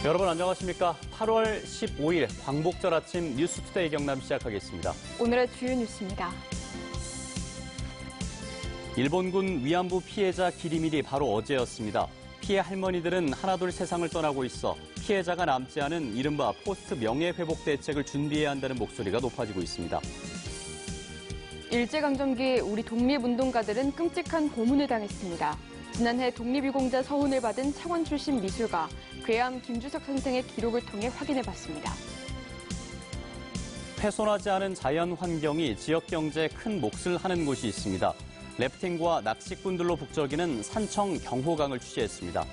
여러분 안녕하십니까? 8월 15일 광복절 아침 뉴스투데이 경남 시작하겠습니다. 오늘의 주요 뉴스입니다. 일본군 위안부 피해자 기리밀이 바로 어제였습니다. 피해 할머니들은 하나둘 세상을 떠나고 있어 피해자가 남지 않은 이른바 포스트 명예회복 대책을 준비해야 한다는 목소리가 높아지고 있습니다. 일제강점기 우리 독립운동가들은 끔찍한 고문을 당했습니다. 지난해 독립유공자 서훈을 받은 창원 출신 미술가 괴암 김주석 선생의 기록을 통해 확인해봤습니다. 훼손하지 않은 자연 환경이 지역 경제에 큰 몫을 하는 곳이 있습니다. 래프팅과 낚시꾼들로 북적이는 산청 경호강을 취재했습니다.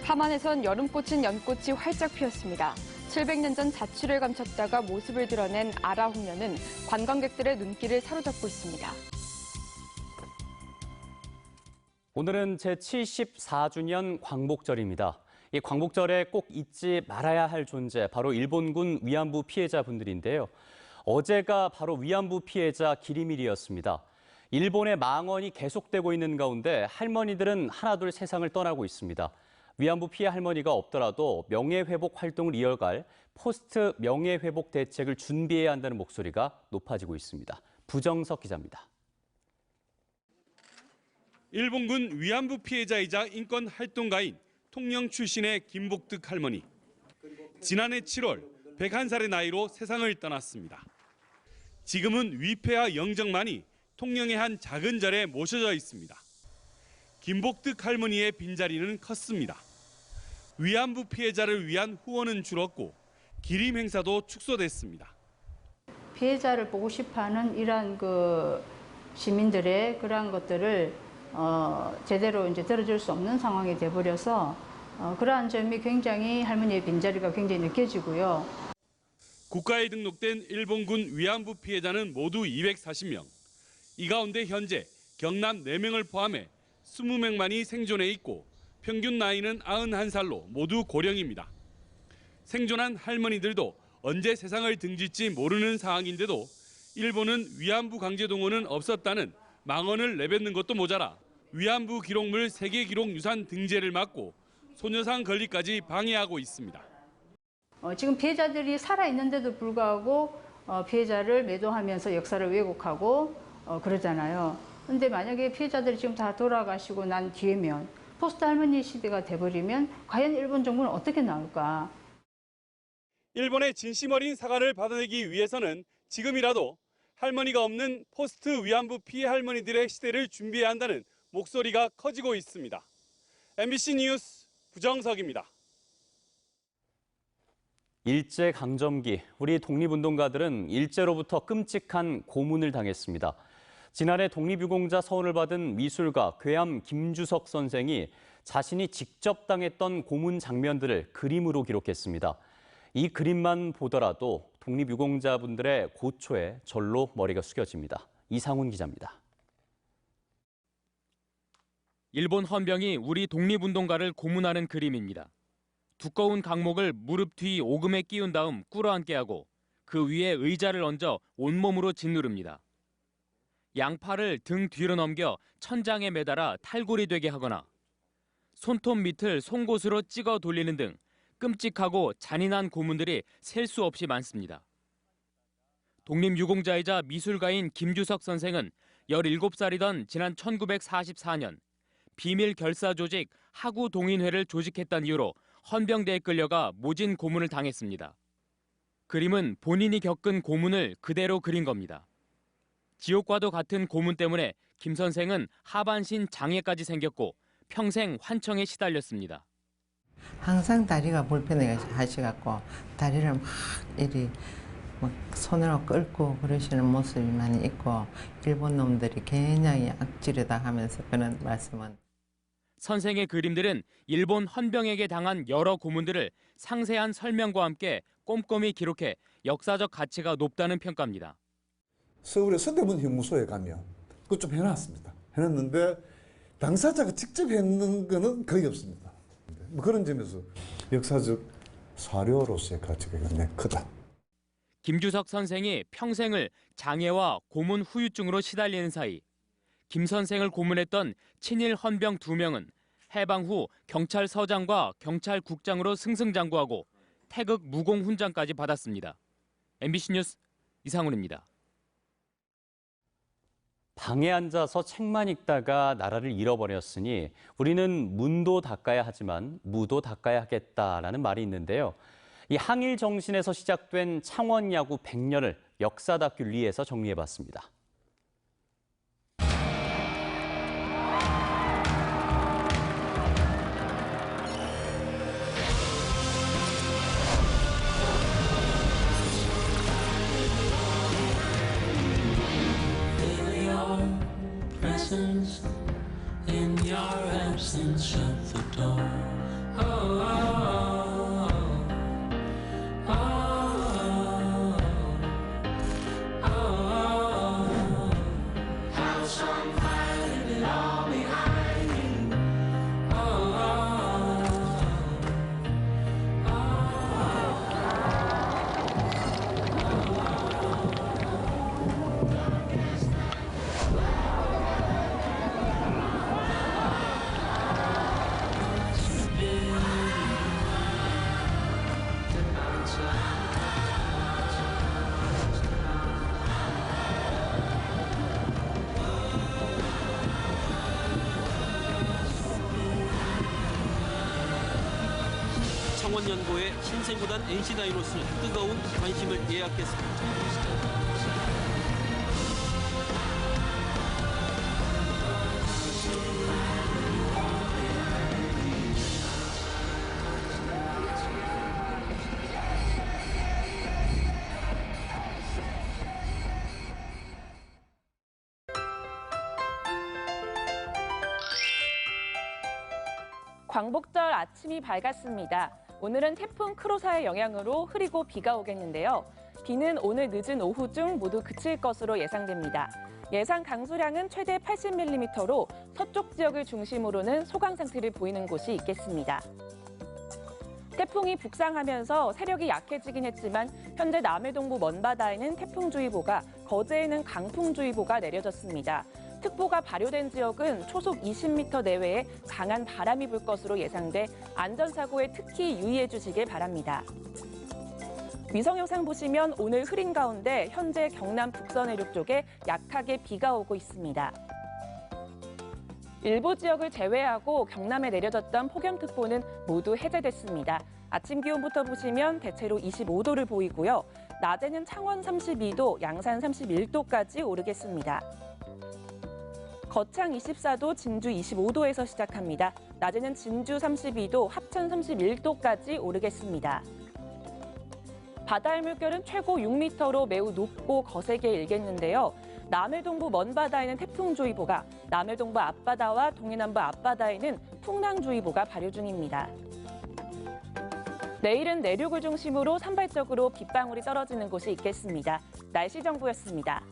함안에선 여름꽃인 연꽃이 활짝 피었습니다. 700년 전 자취를 감췄다가 모습을 드러낸 아라홍련은 관광객들의 눈길을 사로잡고 있습니다. 오늘은 제74주년 광복절입니다. 이 광복절에 꼭 잊지 말아야 할 존재, 바로 일본군 위안부 피해자분들인데요. 어제가 바로 위안부 피해자 기리밀이었습니다. 일본의 망언이 계속되고 있는 가운데 할머니들은 하나둘 세상을 떠나고 있습니다. 위안부 피해 할머니가 없더라도 명예회복 활동을 이어갈 포스트 명예회복 대책을 준비해야 한다는 목소리가 높아지고 있습니다. 부정석 기자입니다. 일본군 위안부 피해자이자 인권활동가인 통영 출신의 김복득 할머니. 지난해 7월 101살의 나이로 세상을 떠났습니다. 지금은 위패와 영정만이 통영의 한 작은 절에 모셔져 있습니다. 김복득 할머니의 빈자리는 컸습니다. 위안부 피해자를 위한 후원은 줄었고 기림 행사도 축소됐습니다. 피해자를 보고 싶어하는 이러한 시민들의 그러한 것들을 제대로 들어줄 수 없는 상황이 돼버려서 그러한 점이 굉장히 할머니의 빈자리가 굉장히 느껴지고요. 국가에 등록된 일본군 위안부 피해자는 모두 240명. 이 가운데 현재 경남 4명을 포함해 20명만이 생존해 있고 평균 나이는 91살로 모두 고령입니다. 생존한 할머니들도 언제 세상을 등질지 모르는 상황인데도 일본은 위안부 강제 동원은 없었다는 망언을 내뱉는 것도 모자라 위안부 기록물 세계기록유산 등재를 막고 소녀상 건립까지 방해하고 있습니다. 지금 피해자들이 살아있는데도 불구하고 피해자를 매도하면서 역사를 왜곡하고 그러잖아요. 근데 만약에 피해자들이 지금 다 돌아가시고 난 뒤에면 포스트 할머니 시대가 돼버리면 과연 일본 정부는 어떻게 나올까? 일본의 진심 어린 사과를 받아내기 위해서는 지금이라도 할머니가 없는 포스트 위안부 피해 할머니들의 시대를 준비해야 한다는 목소리가 커지고 있습니다. MBC 뉴스 부정석입니다. 일제강점기 우리 독립운동가들은 일제로부터 끔찍한 고문을 당했습니다. 지난해 독립유공자 서훈을 받은 미술가 괴암 김주석 선생이 자신이 직접 당했던 고문 장면들을 그림으로 기록했습니다. 이 그림만 보더라도 독립유공자분들의 고초에 절로 머리가 숙여집니다. 이상훈 기자입니다. 일본 헌병이 우리 독립운동가를 고문하는 그림입니다. 두꺼운 강목을 무릎 뒤 오금에 끼운 다음 꿇어앉게 하고 그 위에 의자를 얹어 온몸으로 짓누릅니다. 양팔을 등 뒤로 넘겨 천장에 매달아 탈골이 되게 하거나 손톱 밑을 송곳으로 찍어 돌리는 등 끔찍하고 잔인한 고문들이 셀 수 없이 많습니다. 독립유공자이자 미술가인 김주석 선생은 17살이던 지난 1944년 비밀 결사 조직 하구동인회를 조직했다는 이유로 헌병대에 끌려가 모진 고문을 당했습니다. 그림은 본인이 겪은 고문을 그대로 그린 겁니다. 지옥과도 같은 고문 때문에 김 선생은 하반신 장애까지 생겼고 평생 환청에 시달렸습니다. 항상 다리가 불편해 하셔갖고 다리를 막 이리 손으로 끌고 그러시는 모습이 많이 있고 일본 놈들이 굉장히 악질이다 하면서 그런 말씀은. 선생의 그림들은 일본 헌병에게 당한 여러 고문들을 상세한 설명과 함께 꼼꼼히 기록해 역사적 가치가 높다는 평가입니다. 서울의 서대문 형무소에 가면 그것 좀 해놨습니다. 해놨는데 당사자가 직접 했는 거는 거의 없습니다. 그런 점에서 역사적 사료로서의 가치가 굉장히 크다. 김주석 선생이 평생을 장애와 고문 후유증으로 시달리는 사이 김 선생을 고문했던 친일 헌병 2명은 해방 후 경찰서장과 경찰국장으로 승승장구하고 태극 무공 훈장까지 받았습니다. MBC 뉴스 이상훈입니다. 방에 앉아서 책만 읽다가 나라를 잃어버렸으니 우리는 문도 닦아야 하지만 무도 닦아야 하겠다라는 말이 있는데요. 이 항일 정신에서 시작된 창원 야구 100년을 역사 다큐 리에서 정리해봤습니다. In your absence, shut the door. Oh, oh, oh, oh, oh, house on fire, leave it all behind you. Oh, 창원연고의 신생구단 NC 다이노스는 뜨거운 관심을 예약했습니다. 광복절 아침이 밝았습니다. 오늘은 태풍 크로사의 영향으로 흐리고 비가 오겠는데요. 비는 오늘 늦은 오후중 모두 그칠 것으로 예상됩니다. 예상 강수량은 최대 80mm로 서쪽 지역을 중심으로는 소강 상태를 보이는 곳이 있겠습니다. 태풍이 북상하면서 세력이 약해지긴 했지만 현재 남해동부 먼바다에는 태풍주의보가, 거제에는 강풍주의보가 내려졌습니다. 특보가 발효된 지역은 초속 20m 내외에 강한 바람이 불 것으로 예상돼 안전사고에 특히 유의해 주시길 바랍니다. 위성 영상 보시면 오늘 흐린 가운데 현재 경남 북서 내륙 쪽에 약하게 비가 오고 있습니다. 일부 지역을 제외하고 경남에 내려졌던 폭염특보는 모두 해제됐습니다. 아침 기온부터 보시면 대체로 25도를 보이고요. 낮에는 창원 32도, 양산 31도까지 오르겠습니다. 거창 24도, 진주 25도에서 시작합니다. 낮에는 진주 32도, 합천 31도까지 오르겠습니다. 바다의 물결은 최고 6m로 매우 높고 거세게 일겠는데요. 남해동부 먼바다에는 태풍주의보가, 남해동부 앞바다와 동해남부 앞바다에는 풍랑주의보가 발효 중입니다. 내일은 내륙을 중심으로 산발적으로 빗방울이 떨어지는 곳이 있겠습니다. 날씨 정보였습니다.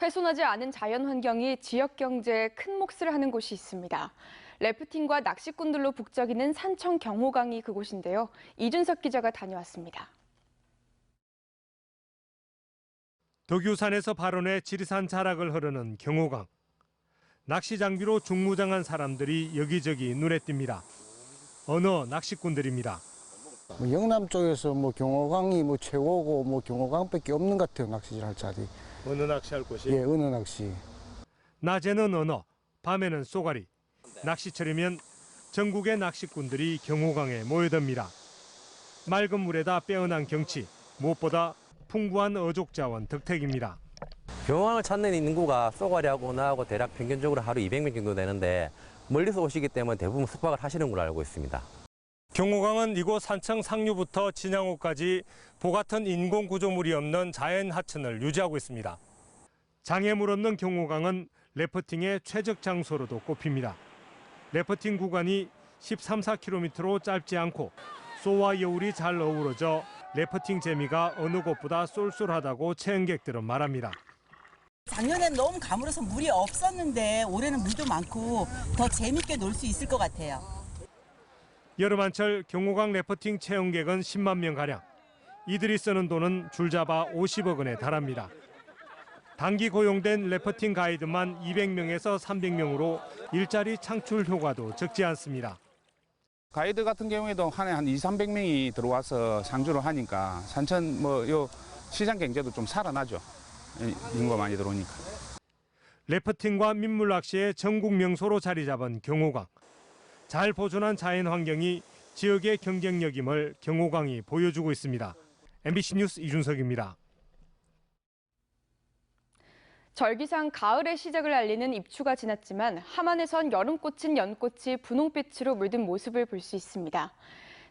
훼손하지 않은 자연 환경이 지역 경제에 큰 몫을 하는 곳이 있습니다. 래프팅과 낚시꾼들로 북적이는 산청 경호강이 그곳인데요. 이준석 기자가 다녀왔습니다. 덕유산에서 발원해 지리산 자락을 흐르는 경호강. 낚시 장비로 중무장한 사람들이 여기저기 눈에 띕니다. 언어 낚시꾼들입니다. 영남 쪽에서 경호강이 최고고 경호강밖에 없는 것 같아요. 낚시질 할 자리. 어느 낚시할 곳이? 예, 어느 낚시. 낮에는 언어, 밤에는 쏘가리. 낚시철이면 전국의 낚시꾼들이 경호강에 모여듭니다. 맑은 물에다 빼어난 경치, 무엇보다 풍부한 어족 자원 덕택입니다. 경호강을 찾는 인구가 쏘가리하고 언어하고 대략 평균적으로 하루 200명 정도 되는데 멀리서 오시기 때문에 대부분 숙박을 하시는 걸로 알고 있습니다. 경호강은 이곳 산청 상류부터 진양호까지 보같은 인공 구조물이 없는 자연 하천을 유지하고 있습니다. 장애물 없는 경호강은 래프팅의 최적 장소로도 꼽힙니다. 래프팅 구간이 13, 14km로 짧지 않고 쏘와 여울이 잘 어우러져 래프팅 재미가 어느 곳보다 쏠쏠하다고 체험객들은 말합니다. 작년엔 너무 가물어서 물이 없었는데 올해는 물도 많고 더 재밌게 놀 수 있을 것 같아요. 여름 한철 경호강 래프팅 체험객은 10만 명가량. 이들이 쓰는 돈은 줄잡아 50억 원에 달합니다. 단기 고용된 래퍼팅 가이드만 200명에서 300명으로 일자리 창출 효과도 적지 않습니다. 가이드 같은 경우에도 한 해 한 200~300명이 들어와서 상주를 하니까 산천 요 시장 경제도 좀 살아나죠. 인구가 많이 들어오니까. 래퍼팅과 민물낚시의 전국 명소로 자리 잡은 경호강. 잘 보존한 자연 환경이 지역의 경쟁력임을 경호강이 보여주고 있습니다. MBC 뉴스 이준석입니다. 절기상 가을의 시작을 알리는 입추가 지났지만 함안에선 여름꽃인 연꽃이 분홍빛으로 물든 모습을 볼 수 있습니다.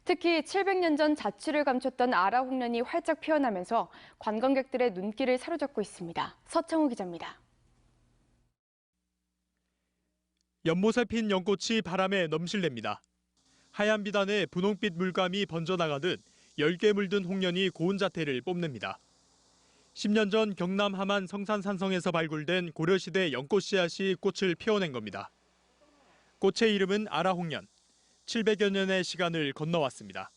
특히 700년 전 자취를 감췄던 아라홍련이 활짝 피어나면서 관광객들의 눈길을 사로잡고 있습니다. 서창우 기자입니다. 연못에 핀 연꽃이 바람에 넘실댑니다. 하얀 비단에 분홍빛 물감이 번져나가듯 엷게 물든 홍련이 고운 자태를 뽐냅니다. 10년 전 경남 함안 성산산성에서 발굴된 고려시대 연꽃 씨앗이 꽃을 피워낸 겁니다. 꽃의 이름은 아라홍련. 700여 년의 시간을 건너왔습니다.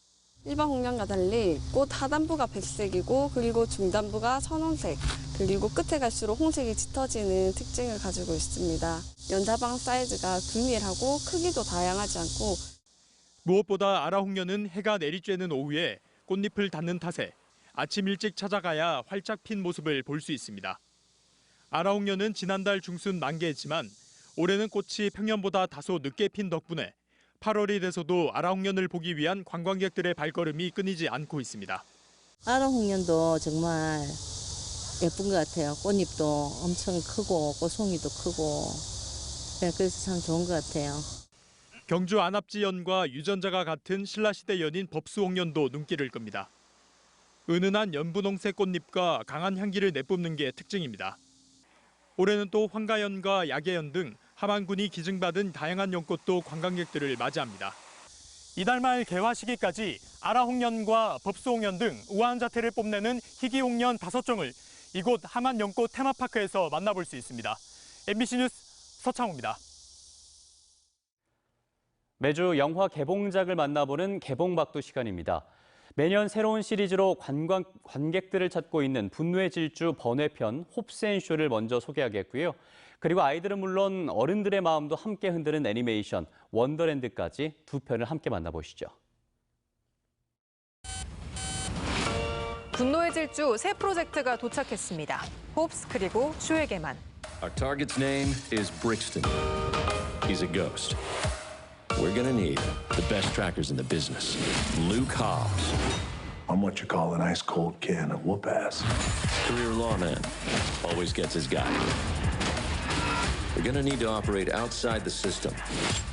일반 홍련과 달리 꽃 하단부가 백색이고 그리고 중단부가 선홍색, 그리고 끝에 갈수록 홍색이 짙어지는 특징을 가지고 있습니다. 연사방 사이즈가 균일하고 크기도 다양하지 않고 무엇보다 아라홍련은 해가 내리쬐는 오후에 꽃잎을 닫는 탓에 아침 일찍 찾아가야 활짝 핀 모습을 볼 수 있습니다. 아라홍련은 지난달 중순 만개했지만 올해는 꽃이 평년보다 다소 늦게 핀 덕분에 8월이 돼서도 아라홍련을 보기 위한 관광객들의 발걸음이 끊이지 않고 있습니다. 아라홍련도 정말 예쁜 것 같아요. 꽃잎도 엄청 크고 꽃송이도 크고 그래서 참 좋은 것 같아요. 경주 안압지연과 유전자가 같은 신라시대 연인 법수홍련도 눈길을 끕니다. 은은한 연분홍색 꽃잎과 강한 향기를 내뿜는 게 특징입니다. 올해는 또 황가연과 야계연 등 함안군이 기증받은 다양한 연꽃도 관광객들을 맞이합니다. 이달 말 개화 시기까지 아라홍련과 법수홍련 등 우아한 자태를 뽐내는 희귀홍련 5종을 이곳 함안 연꽃 테마파크에서 만나볼 수 있습니다. MBC 뉴스 서창호입니다. 매주 영화 개봉작을 만나보는 개봉박두 시간입니다. 매년 새로운 시리즈로 관객들을 찾고 있는 분노의 질주 번외편 홉스앤쇼를 먼저 소개하겠고요. 그리고 아이들은 물론 어른들의 마음도 함께 흔드는 애니메이션 원더랜드까지 두 편을 함께 만나보시죠. 분노의 질주 새 프로젝트가 도착했습니다. 홉스 그리고 쇼에게만. Our target's name is Brixton. He's a ghost. We're gonna need the best trackers in the business. Luke Hobbs. I'm what you call an ice-cold can of whoop-ass. Career lawman. Always gets his guy. We're gonna need to operate outside the system.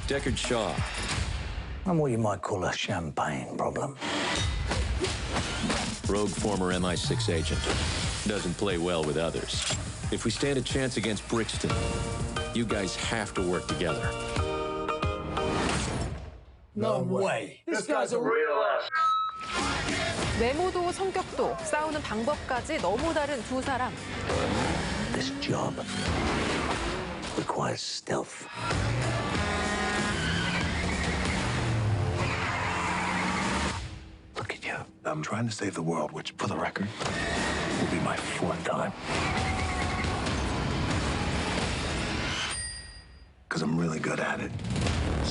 Deckard Shaw. I'm what you might call a champagne problem. Rogue former MI6 agent. Doesn't play well with others. If we stand a chance against Brixton, you guys have to work together. No way. This guy's a real ass. 외모도 성격도 싸우는 방법까지 너무 다른 두 사람. This job requires stealth. Look at you. I'm trying to save the world, which, for the record, will be my 4th time. Because I'm really good at it.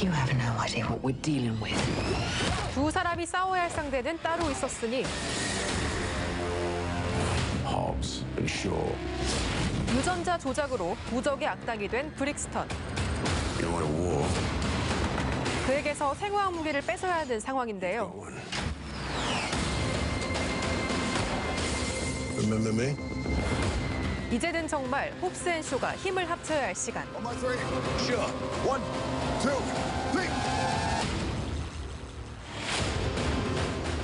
You have no idea what we're dealing with. 두 사람이 싸워야 할 상대는 따로 있었으니 Hobbs and Shaw. 유전자 조작으로 부적의 악당이 된 브릭스턴. You want a war? 그에게서 생화학 무기를 뺏어야 하는 상황인데요. Remember me? 이제는 정말 홉스 앤 쇼가 힘을 합쳐야 할 시간. Sure. 1, 2, 3.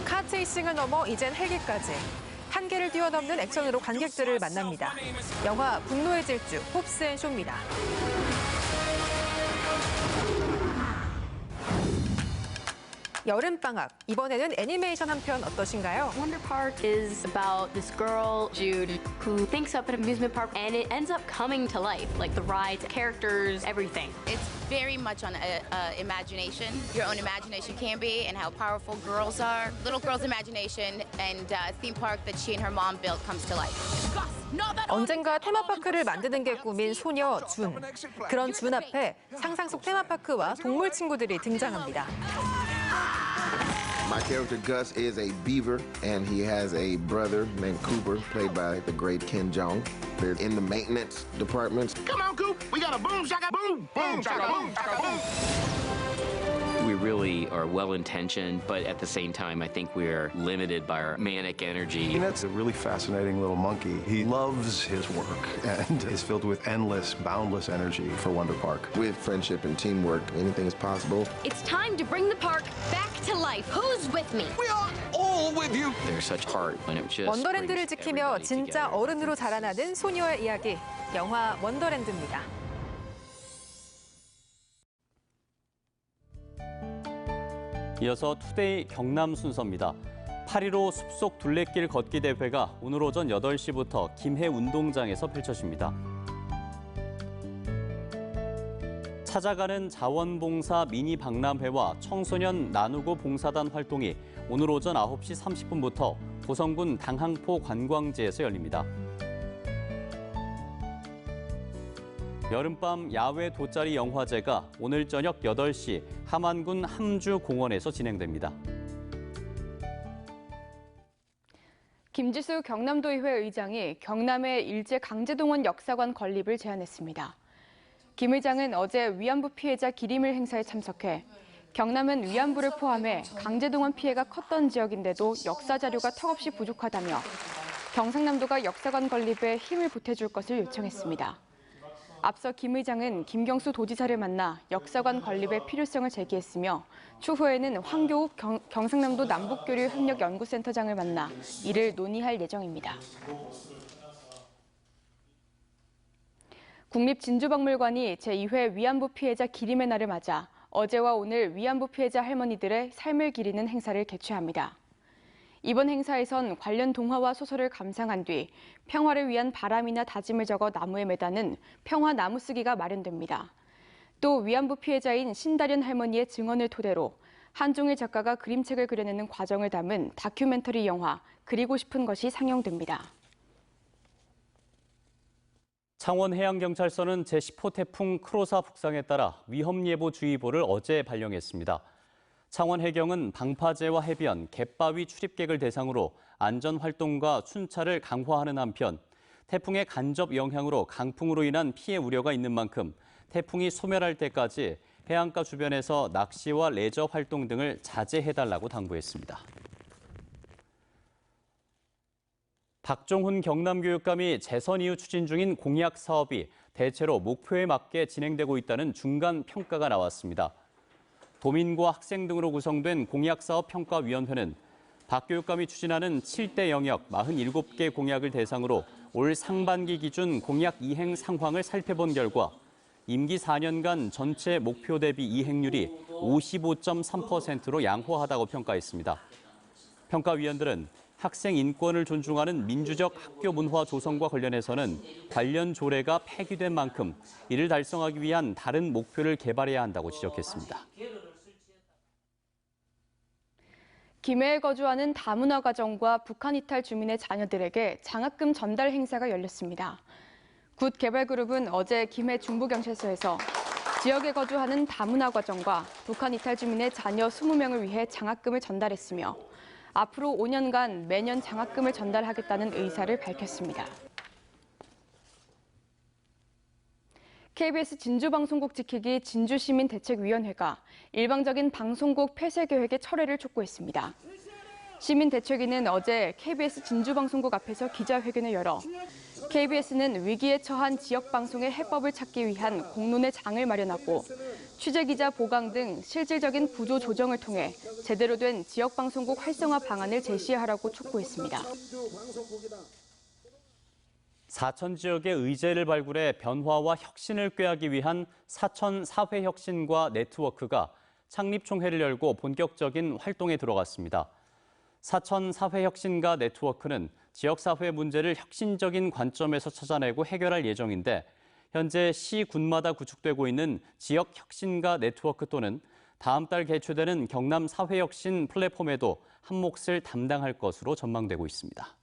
카 체이싱을 넘어 이젠 헬기까지. 한계를 뛰어넘는 액션으로 관객들을 만납니다. 영화 분노의 질주 홉스 앤 쇼입니다. 여름방학, 이번에는 애니메이션 한 편 어떠신가요? Wonder Park is about this girl, Jude, who thinks up an amusement park and it ends up coming to life, like the rides, characters, everything. It's very much on imagination, your own imagination can be, and how powerful girls are. Little girl's imagination and theme park that she and her mom built comes to life. 언젠가 테마파크를 만드는 게 꿈인 소녀 준. 그런 준 앞에 상상 속 테마파크와 동물 친구들이 등장합니다. My character Gus is a beaver, and he has a brother named Cooper, played by the great Ken Jeong. They're in the maintenance departments. Come on, Coop. We got a boom shaka boom, boom shaka boom shaka boom. We really are well-intentioned, but at the same time, I think we're limited by our manic energy. Peanut's a really fascinating little monkey. He loves his work and is filled with endless, boundless energy for Wonder Park. With friendship and teamwork, anything is possible. It's time to bring the park back to life. Who's with me? We are all with you. There's such heart when it just 원더랜드를 brings 지키며 everybody 진짜 together. 어른으로 자라나는 소녀의 이야기. 영화 원더랜드입니다. 이어서 투데이 경남 순서입니다. 8.15 숲속 둘레길 걷기 대회가 오늘 오전 8시부터 김해 운동장에서 펼쳐집니다. 찾아가는 자원봉사 미니 박람회와 청소년 나누고 봉사단 활동이 오늘 오전 9시 30분부터 고성군 당항포 관광지에서 열립니다. 여름밤 야외 돗자리 영화제가 오늘 저녁 8시 함안군 함주공원에서 진행됩니다. 김지수 경남도의회 의장이 경남의 일제 강제동원 역사관 건립을 제안했습니다. 김 의장은 어제 위안부 피해자 기림일 행사에 참석해 경남은 위안부를 포함해 강제동원 피해가 컸던 지역인데도 역사 자료가 턱없이 부족하다며 경상남도가 역사관 건립에 힘을 보태줄 것을 요청했습니다. 앞서 김 의장은 김경수 도지사를 만나 역사관 건립의 필요성을 제기했으며 추후에는 황교욱 경상남도 남북교류협력연구센터장을 만나 이를 논의할 예정입니다. 국립진주박물관이 제2회 위안부 피해자 기림의 날을 맞아 어제와 오늘 위안부 피해자 할머니들의 삶을 기리는 행사를 개최합니다. 이번 행사에선 관련 동화와 소설을 감상한 뒤 평화를 위한 바람이나 다짐을 적어 나무에 매다는 평화 나무쓰기가 마련됩니다. 또 위안부 피해자인 신다련 할머니의 증언을 토대로 한종일 작가가 그림책을 그려내는 과정을 담은 다큐멘터리 영화 그리고 싶은 것이 상영됩니다. 창원해양경찰서는 제10호 태풍 크로사 북상에 따라 위험예보주의보를 어제 발령했습니다. 창원해경은 방파제와 해변, 갯바위 출입객을 대상으로 안전활동과 순찰을 강화하는 한편 태풍의 간접 영향으로 강풍으로 인한 피해 우려가 있는 만큼 태풍이 소멸할 때까지 해안가 주변에서 낚시와 레저 활동 등을 자제해달라고 당부했습니다. 박종훈 경남교육감이 재선 이후 추진 중인 공약 사업이 대체로 목표에 맞게 진행되고 있다는 중간 평가가 나왔습니다. 도민과 학생 등으로 구성된 공약사업평가위원회는 박 교육감이 추진하는 7대 영역 47개 공약을 대상으로 올 상반기 기준 공약 이행 상황을 살펴본 결과 임기 4년간 전체 목표 대비 이행률이 55.3%로 양호하다고 평가했습니다. 평가위원들은 학생 인권을 존중하는 민주적 학교 문화 조성과 관련해서는 관련 조례가 폐기된 만큼 이를 달성하기 위한 다른 목표를 개발해야 한다고 지적했습니다. 김해에 거주하는 다문화 가정과 북한 이탈 주민의 자녀들에게 장학금 전달 행사가 열렸습니다. 굿개발그룹은 어제 김해 중부경찰서에서 지역에 거주하는 다문화 가정과 북한 이탈 주민의 자녀 20명을 위해 장학금을 전달했으며 앞으로 5년간 매년 장학금을 전달하겠다는 의사를 밝혔습니다. KBS 진주방송국 지키기 진주시민대책위원회가 일방적인 방송국 폐쇄 계획의 철회를 촉구했습니다. 시민대책위는 어제 KBS 진주방송국 앞에서 기자회견을 열어 KBS는 위기에 처한 지역방송의 해법을 찾기 위한 공론의 장을 마련하고 취재기자 보강 등 실질적인 구조 조정을 통해 제대로 된 지역방송국 활성화 방안을 제시하라고 촉구했습니다. 사천 지역의 의제를 발굴해 변화와 혁신을 꾀하기 위한 사천 사회혁신과 네트워크가 창립총회를 열고 본격적인 활동에 들어갔습니다. 사천 사회혁신가 네트워크는 지역사회 문제를 혁신적인 관점에서 찾아내고 해결할 예정인데 현재 시, 군마다 구축되고 있는 지역혁신가 네트워크 또는 다음 달 개최되는 경남 사회혁신 플랫폼에도 한 몫을 담당할 것으로 전망되고 있습니다.